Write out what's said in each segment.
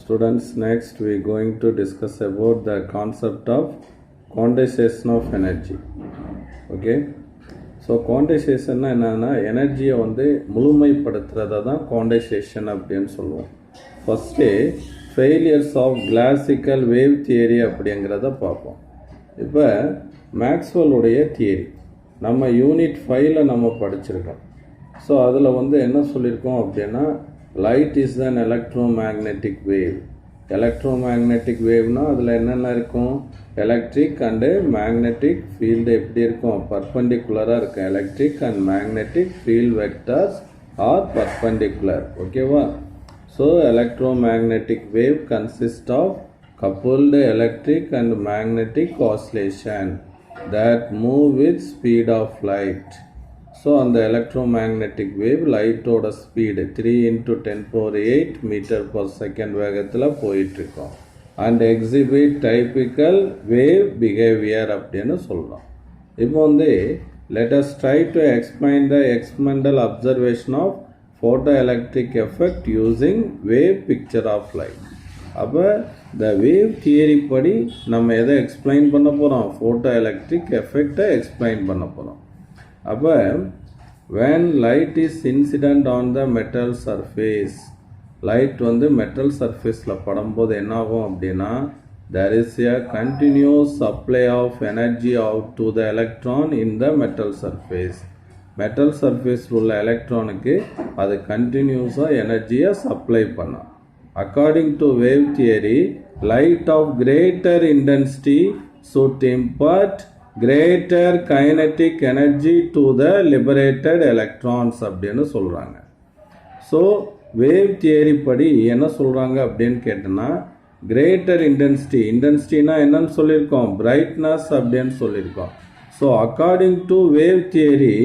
Students, next we are going to discuss about the concept of quantization of energy. Okay, so quantization என்னன்னா எனர்ஜியை முழுமைப்படுத்துறதை தான் quantization அப்படின்னு சொல்லுவோம். First failures of classical wave theory அப்படிங்கிறத பார்ப்போம். இப்போ மேக்ஸ்வெல்லுடைய தியரி நம்ம யூனிட் 5ல் நம்ம படிச்சிருக்கோம். ஸோ அதில் என்ன சொல்லியிருக்கோம் அப்படின்னா, light is an electromagnetic wave. Electromagnetic வேவ்னால் அதில் என்னென்ன இருக்கும், எலக்ட்ரிக் அண்டு மேக்னெட்டிக் ஃபீல்டு எப்படி இருக்கும், பர்பண்டிகுலராக இருக்கும். Electric and magnetic field vectors are perpendicular. ஓகேவா? So electromagnetic wave consist of coupled electric and magnetic oscillation that move with speed of light. So on the electromagnetic wave light oda speed 3 into 10 power 8 meter per second வேகத்தில் போயிட்டு இருக்கும் and exhibit typical wave behavior அப்படின்னு சொல்றோம். இப்போ let us try to explain the experimental observation of photoelectric effect using wave picture of light. அப்போ இந்த wave theory படி நம்ம எதை எக்ஸ்பிளைன் பண்ண போகிறோம், ஃபோட்டோ எலக்ட்ரிக் எஃபெக்டை எக்ஸ்பிளைன் பண்ண போகிறோம். அப்போ when light is incident on the metal surface, light metal சர்ஃபேஸில் படும்போது என்னாகும் அப்படின்னா, there is a continuous supply of energy out to the electron in the metal surface. Metal surface உள்ள எலக்ட்ரானுக்கு அது கண்டினியூஸாக எனர்ஜியை சப்ளை பண்ணும். According to wave theory, light of greater intensity should impart greater kinetic energy to the liberated electrons அப்படின்னு சொல்கிறாங்க. So wave theory படி என்ன சொல்கிறாங்க அப்படின்னு கேட்டோன்னா, கிரேட்டர் இன்டென்சிட்டினா என்னன்னு சொல்லியிருக்கோம், பிரைட்னஸ் அப்படின்னு சொல்லியிருக்கோம். So according to wave theory,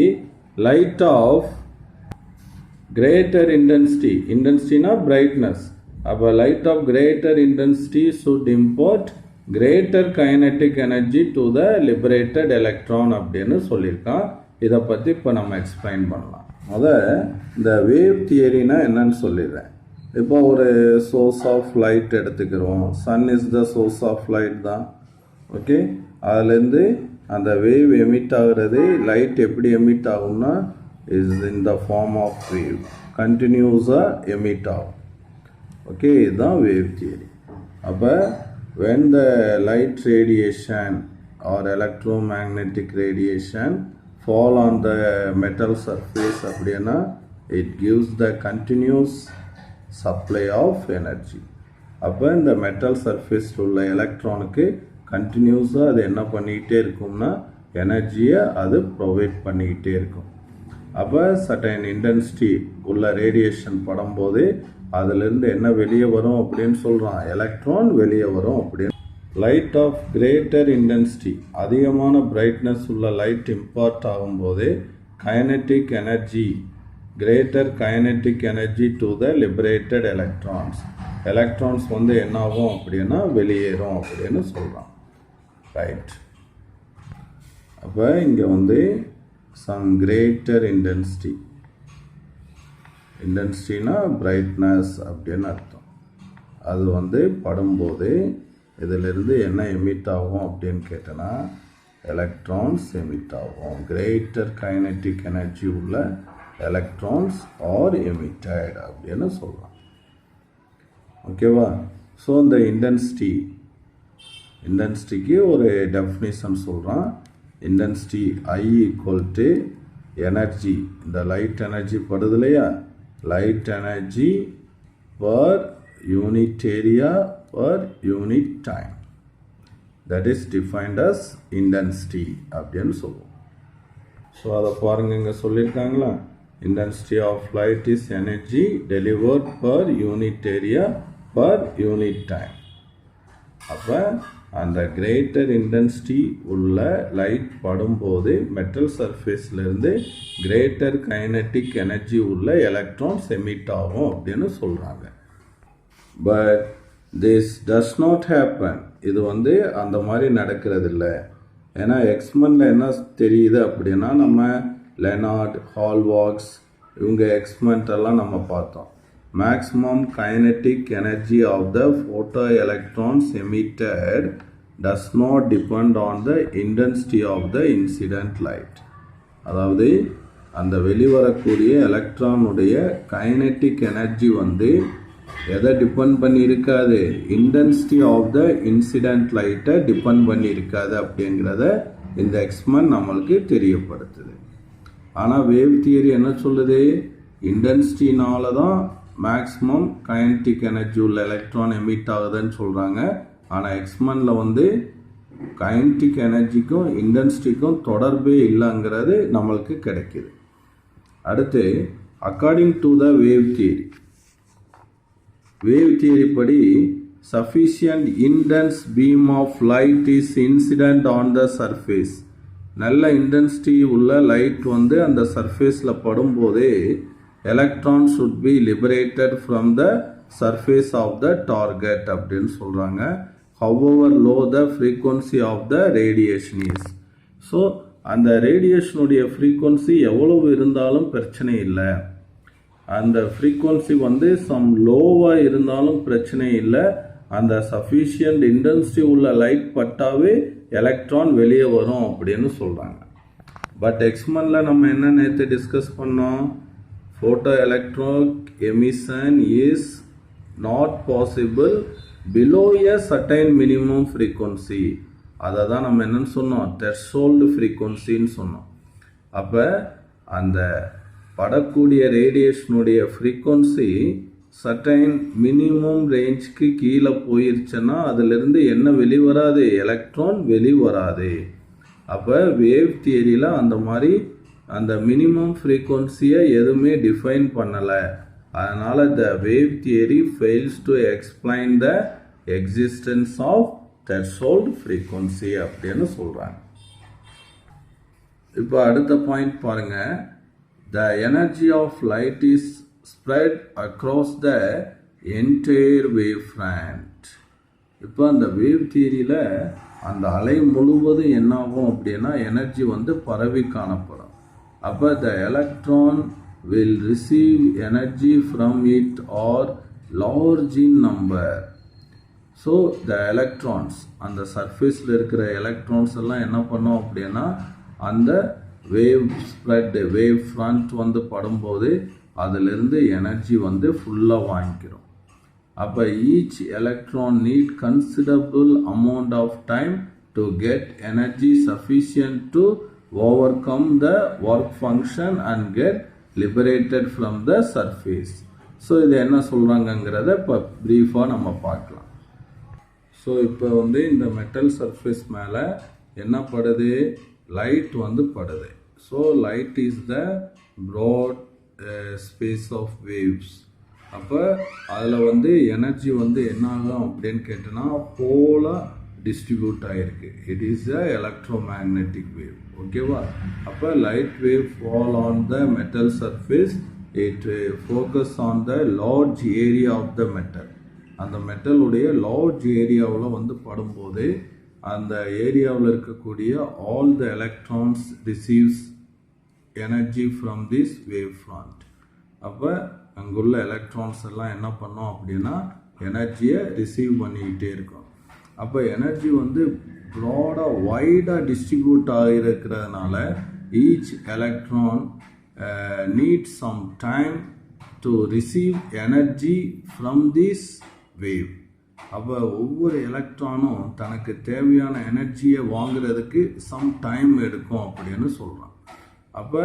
light of greater இன்டென்சிட்டினா பிரைட்னஸ். அப்போ light of greater intensity should impart greater kinetic energy to the liberated electron அப்படின்னு சொல்லியிருக்கான். இதை பற்றி இப்போ நம்ம எக்ஸ்பிளைன் பண்ணலாம். இந்த வேவ் தியரினா என்னன்னு சொல்லிடுறேன். இப்போ ஒரு சோர்ஸ் ஆஃப் லைட் எடுத்துக்கிறோம். Sun is the source of light தான். ஓகே, அதுலேருந்து அந்த வேவ் எமிட் ஆகுறது, லைட் எப்படி எமிட் ஆகும்னா, is in the form of wave, கண்டினியூஸாக எமிட் ஆகும். ஓகே, இதுதான் வேவ் தியரி. அப்போ when the light radiation or electromagnetic radiation fall on the metal surface அப்படின்னா, it gives the continuous supply of energy. அப்போ இந்த metal surface உள்ள எலக்ட்ரானுக்கு கண்டினியூஸாக அது என்ன பண்ணிக்கிட்டே இருக்கும்னா, எனர்ஜியை அது ப்ரொவைட் பண்ணிக்கிட்டே இருக்கும். அப்போ சர்டைன் இன்டென்சிட்டி உள்ள ரேடியேஷன் படும்போது அதிலிருந்து என்ன வெளியே வரும் அப்படின்னு சொல்கிறான், எலக்ட்ரான் வெளியே வரும் அப்படின்னு. லைட் ஆஃப் கிரேட்டர் இன்டென்சிட்டி, அதிகமான பிரைட்னஸ் உள்ள லைட் இம்பார்ட் ஆகும்போது kinetic energy, greater kinetic energy to the liberated electrons. Electrons என்ன ஆகும் அப்படின்னா வெளியேறும் அப்படின்னு சொல்கிறான். ரைட். அப்போ இங்கே சம் கிரேட்டர் இன்டென்சிட்டினா பிரைட்னஸ் அப்படின்னு அர்த்தம். அது படும்போது இதிலிருந்து என்ன எமிட் ஆகும் அப்படின்னு கேட்டோன்னா, எலக்ட்ரான்ஸ் எமிட் ஆகும். கிரேட்டர் கைனட்டிக் எனர்ஜி உள்ள எலக்ட்ரான்ஸ் ஆர் எமிட்டட் அப்படின்னு சொல்லலாம். ஓகேவா? ஸோ இந்த இன்டென்சிட்டிக்கு ஒரு டெஃபினிஷன் சொல்கிறான். Intensity I equal to energy, இந்த லைட் எனர்ஜி படுது இல்லையா, light energy per unit area per unit time, that is defined as intensity அப்படின்னு சொல்லுவோம். ஸோ அதை பாருங்க, இங்கே சொல்லியிருக்காங்களா, intensity of light is energy delivered per unit area per unit time. அப்போ அந்த கிரேட்டர் இன்டென்சிட்டி உள்ள லைட் படும்போது மெட்டல் சர்ஃபேஸ்லேருந்து கிரேட்டர் கைனட்டிக் எனர்ஜி உள்ள எலக்ட்ரான்ஸ் எமிட் ஆகும் அப்படின்னு சொல்கிறாங்க. But this does not happen. இது அந்த மாதிரி நடக்கிறது இல்லை. ஏன்னா எக்ஸ்பெரிமெண்ட்டில் என்ன தெரியுது அப்படின்னா, நம்ம லெனார்ட், ஹால்வாக்ஸ் இவங்க எக்ஸ்பெரிமெண்ட் எல்லாம் நம்ம பார்த்தோம். maximum kinetic energy of the photoelectrons emitted does not depend on the intensity of the incident light. அதாவது அந்த வெளிவரக்கூடிய எலக்ட்ரானுடைய கைனெட்டிக் எனர்ஜி வந்து எதை டிபெண்ட் பண்ணி இருக்காது, இன்டென்சிட்டி ஆஃப் த இன்சிடென்ட் லைட்டை டிபெண்ட் பண்ணி இருக்காது அப்படிங்கிறத இந்த எக்ஸ்பெரிமெண்ட் நம்மளுக்கு தெரியப்படுத்துது. ஆனால் வேவ் தியரி என்ன சொல்லுது, இன்டென்சிட்டினால தான் மேக்ஸிமம் கைனடிக் எனர்ஜி உள்ள எலக்ட்ரான் எமிட் ஆகுதுன்னு சொல்கிறாங்க. ஆனால் எக்ஸ்பெரிமெண்ட்டில் வந்து கைனடிக் எனர்ஜிக்கும் இன்டென்சிட்டிக்கும் தொடர்பே இல்லைங்கிறது நம்மளுக்கு கிடைக்கிது. அடுத்து according to the wave theory படி sufficient intense beam of light is incident on the surface. நல்ல இன்டென்சிட்டி உள்ள லைட் வந்து அந்த சர்ஃபேஸில் படும்போதே electron should be liberated from the surface of the target அப்படின்னு சொல்கிறாங்க. however low the frequency of the radiation is. So அந்த ரேடியேஷனுடைய frequency எவ்வளவு இருந்தாலும் பிரச்சனை இல்லை, அந்த ஃப்ரீக்குவன்சி வந்து சம் லோவாக இருந்தாலும் பிரச்சனை இல்லை, அந்த சஃபிஷியன்ட் இன்டென்சிட்டி உள்ள லைட் பட்டாவே எலக்ட்ரான் வெளியே வரும் அப்படின்னு சொல்கிறாங்க. பட் எக்ஸ்பெரிமெண்ட்டில் நம்ம என்ன நேற்று டிஸ்கஸ் பண்ணோம், photo electronic emission is not possible below a certain minimum frequency. அதை தான் நம்ம என்னன்னு சொன்னோம், த்ரெஷோல்டு ஃப்ரீக்குவன்சின்னு சொன்னோம். அப்போ அந்த படக்கூடிய ரேடியேஷனுடைய ஃப்ரீக்குவன்சி சர்டைன் மினிமம் ரேஞ்சுக்கு கீழே போயிருச்சுன்னா அதிலிருந்து என்ன வெளிவராது, எலக்ட்ரான் வெளிவராது. அப்போ வேவ் தியரியில் அந்த மாதிரி அந்த மினிமம் ஃப்ரீக்குவன்சியை எதுவுமே டிஃபைன் பண்ணலை. அதனால் the wave theory fails to explain the existence of threshold frequency அப்படின்னு சொல்கிறாங்க. இப்போ அடுத்த பாயிண்ட் பாருங்கள், the energy of light is spread across the entire wavefront. இப்போ அந்த வேவ் தியரியில் அந்த அலை முழுவதும் என்னாகும் அப்படின்னா எனர்ஜி வந்து பரவி காணப்படும். அப்போ the electron will receive energy from it or large in number. So the electrons அந்த சர்ஃபேஸில் இருக்கிற எலக்ட்ரான்ஸ் எல்லாம் என்ன பண்ணோம் அப்படின்னா அந்த வேவ் ஸ்ப்ரெட் வேவ் ஃப்ரண்ட் வந்து படும்போது அதிலிருந்து எனர்ஜி வந்து ஃபுல்லாக வாங்கிக்கிறோம். அப்போ each electron need considerable amount of time to get energy sufficient to overcome the work function and get liberated from the surface. So இது என்ன சொல்கிறாங்கங்கிறத இப்போ ப்ரீஃபாக நம்ம பார்க்கலாம். ஸோ இப்போ வந்து இந்த மெட்டல் சர்ஃபேஸ் மேலே என்ன படுது, லைட் வந்து படுது. So light is the broad space of waves. அப்போ அதில் வந்து எனர்ஜி வந்து என்ன ஆகும் அப்படின்னு கேட்டோன்னா ஹோலாக டிஸ்ட்ரிபியூட் ஆகிருக்கு. It is the electromagnetic wave. ஓகேவா? அப்போ light wave fall on the metal surface, it focus on the large area of the metal. அந்த மெட்டலுடைய லார்ஜ் ஏரியாவில் வந்து படும்போது அந்த ஏரியாவில் இருக்கக்கூடிய all the electrons receives energy from this wave front. அப்போ அங்குள்ள எலக்ட்ரான்ஸ் எல்லாம் என்ன பண்ணோம் அப்படின்னா எனர்ஜியை ரிசீவ் பண்ணிக்கிட்டே இருக்கும். அப்போ எனர்ஜி வந்து ப்ராடாக வைடாக டிஸ்ட்ரிபியூட் ஆகிருக்கிறதுனால each electron need some time to receive energy from this wave. அப்போ ஒவ்வொரு எலக்ட்ரானும் தனக்கு தேவையான எனர்ஜியை வாங்குறதுக்கு சம் டைம் எடுக்கும் அப்படின்னு சொல்கிறான். அப்போ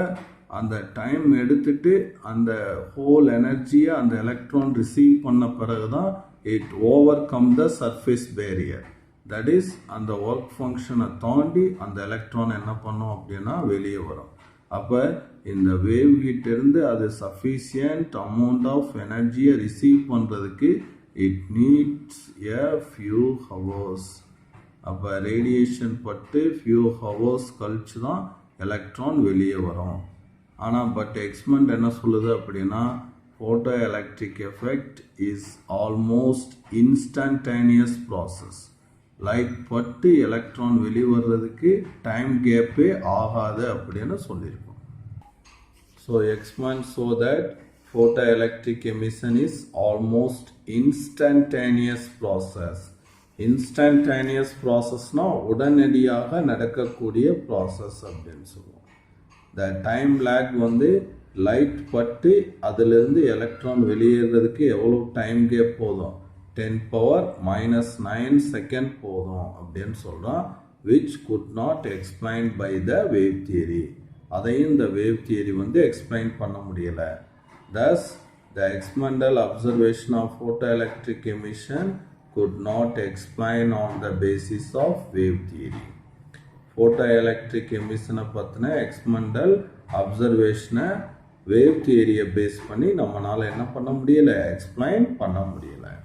அந்த டைம் எடுத்துட்டு அந்த ஹோல் எனர்ஜியை அந்த எலக்ட்ரான் ரிசீவ் பண்ண பிறகு தான் it over come the surface barrier. That is அந்த ஒர்க் ஃபங்க்ஷனை தாண்டி அந்த எலக்ட்ரான் என்ன பண்ணும் அப்படின்னா வெளியே வரும். அப்போ இந்த வேவ் கிட்டேருந்து அது சஃபிஷியன்ட் அமௌண்ட் ஆஃப் எனர்ஜியை ரிசீவ் பண்ணுறதுக்கு it needs a few hours. அப்போ ரேடியேஷன் பட்டு few hours கழிச்சு தான் எலக்ட்ரான் வெளியே வரும். ஆனால் பட் எக்ஸ்பெரிமெண்ட் என்ன சொல்லுது அப்படின்னா photo electric effect is almost instantaneous process. Light பட்டு எலக்ட்ரான் வெளியே வர்றதுக்கு டைம் கேப்பே ஆகாது அப்படின்னு சொல்லியிருக்கோம். So experiment so that photoelectric emission is almost instantaneous process. Instantaneous processனா உடனடியாக நடக்கக்கூடிய process அப்படின்னு சொல்லுவோம். The time lag வந்து லைட் பட்டு அதிலிருந்து எலக்ட்ரான் வெளியேறதுக்கு எவ்வளோ டைம் கேப் போதும், 10⁻⁻⁹ செகண்ட் போதும் அப்படின்னு சொல்கிறோம். which could not explained by the wave theory. அதையும் இந்த wave theory வந்து எக்ஸ்பிளைன் பண்ண முடியலை. Thus, the experimental observation of photoelectric emission could not explain on the basis of wave theory. Photoelectric emission பற்றின எக்ஸ்பெரிமெண்டல் அப்சர்வேஷனை வேவ் தியரியை base பண்ணி நம்மளால் என்ன பண்ண முடியலை, எக்ஸ்பிளைன் பண்ண முடியலை.